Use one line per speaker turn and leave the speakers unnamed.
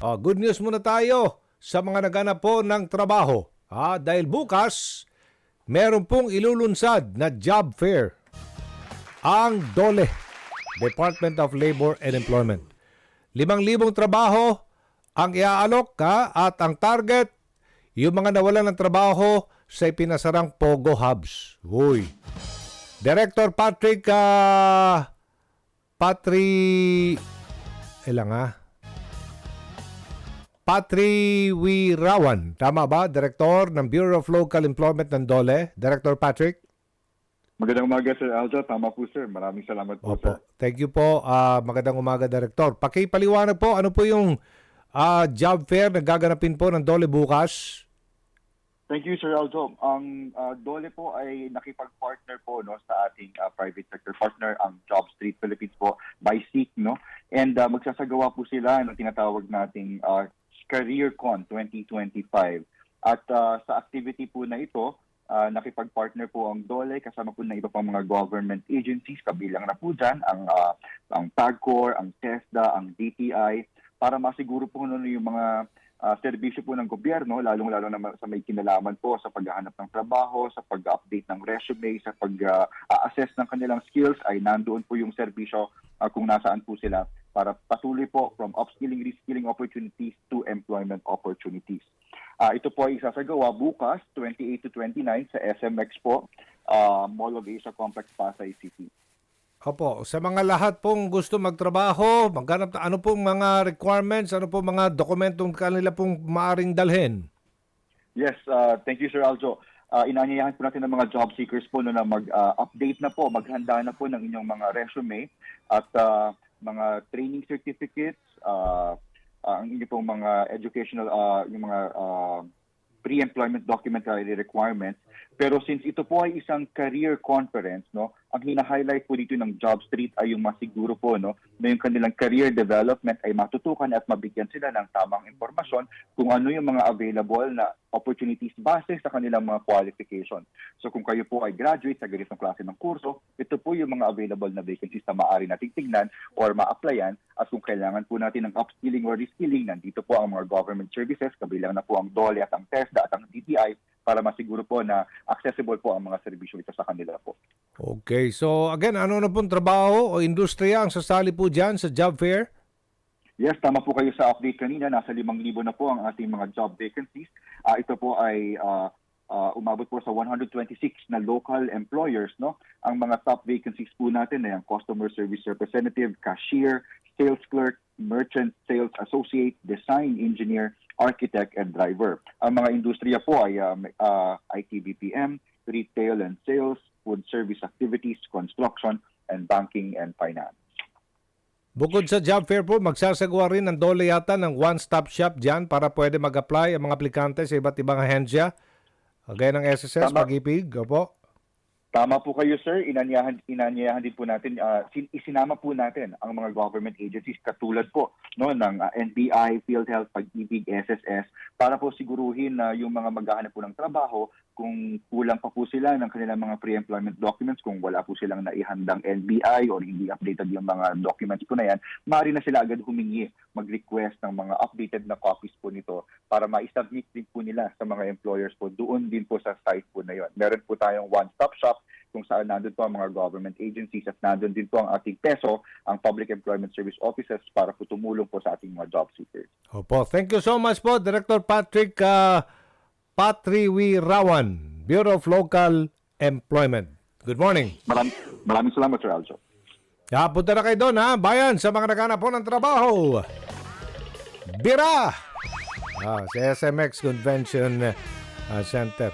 Good news muna tayo sa mga naghanap po ng trabaho. Dahil bukas, meron pong ilulunsad na job fair ang DOLE, Department of Labor and Employment. 5,000 trabaho ang iaalok at ang target, yung mga nawalan ng trabaho sa ipinasarang Pogo Hubs. Uy. Director Patrick Patriwirawan. Tama ba? Director ng Bureau of Local Employment ng DOLE. Director Patrick?
Magandang umaga, Sir Aljo. Tama po, sir. Maraming salamat po,
Opo.
sir.
Thank you po. Magandang umaga, Director. Pakipaliwanag po, ano po yung job fair na gaganapin po ng DOLE bukas?
Thank you, Sir Aljo. Ang DOLE po ay nakipag-partner po sa ating private sector partner, ang Job Street Philippines po by SEEK. And magsasagawa po sila ng tinatawag nating CareerCon 2025. At sa activity po na ito, nakipag-partner po ang DOLE kasama po ng iba pang mga government agencies, kabilang na po dyan ang PAGCOR, ang TESDA, ang DTI, para masiguro po yung mga serbisyo po ng gobyerno, lalong-lalo na sa may kinalaman po sa paghahanap ng trabaho, sa pag-update ng resume, sa pag-assess ng kanilang skills, ay nandoon po yung serbisyo kung nasaan po sila para patuloy po from upskilling, reskilling opportunities to employment opportunities. Ito po ay isasagawa bukas, 28 to 29 sa SM Expo, Mall of Asia Complex, Pasay City.
Opo, sa mga lahat pong gusto magtrabaho, maghanap ano pong mga requirements, ano pong mga dokumentong kanila pong maaring dalhin?
Yes, thank you, Sir Aljo. Inaanyayahan po natin ng mga job seekers po na mag-update na po, maghanda na po ng inyong mga resume at mga training certificates, ang inyong pong mga educational, yung mga pre-employment documentary requirements. Pero since ito po ay isang career conference, ang hina-highlight po dito ng Job Street ay yung masiguro po na yung kanilang career development ay matutukan at mabigyan sila ng tamang impormasyon kung ano yung mga available na opportunities base sa kanilang mga qualification. So kung kayo po ay graduate sa ganitong klase ng kurso, ito po yung mga available na vacancies na maaari nating tignan or ma-applyan. At kung kailangan po natin ng upskilling or reskilling, nandito po ang mga government services, kabilang na po ang DOLE at ang TESDA at ang DTI, para masiguro po na accessible po ang mga serbisyo ito sa kanila po.
Okay, so again, ano na pong trabaho o industriya ang sasali po dyan sa job fair?
Yes, tama po kayo sa update kanina. Nasa 5,000 na po ang ating mga job vacancies. Ito po ay umabot po sa 126 na local employers. Ang mga top vacancies po natin ay ang customer service representative, cashier, sales clerk, merchant sales associate, design engineer, architect, and driver. Ang mga industriya po ay IT BPM, retail and sales, food service activities, construction, and banking and finance.
Bukod sa job fair po, magsasagawa rin ng DOLE yata ng one-stop shop dyan para pwede mag-apply ang mga aplikante sa iba't ibang ahensya, gaya ng SSS, Pag-ibig, opo.
Tama po kayo, sir. Inanyayahan din po natin, isinama po natin ang mga government agencies katulad po ng NBI, PhilHealth, Pag-ibig, SSS, para po siguruhin na yung mga maghahanap po ng trabaho, kung kulang pa po sila ng kanilang mga pre-employment documents, kung wala po silang naihandang NBI or hindi updated yung mga documents po na yan, maaari na sila agad humingi, mag-request ng mga updated na copies po nito para ma-submit din po nila sa mga employers po doon din po sa site po na yon. Meron po tayong one-stop shop kung saan nandun po ang mga government agencies at nandun din po ang ating PESO, ang Public Employment Service Offices, para po tumulong po sa ating mga job seekers.
Opo, thank you so much po, Director Patrick Patriwirawan, Bureau of Local Employment. Good morning.
Maraming salamat, Sir Aljo.
Punta na kayo doon, bayan, sa mga naghanap po ng trabaho. Bira! Sa SMX Convention Center.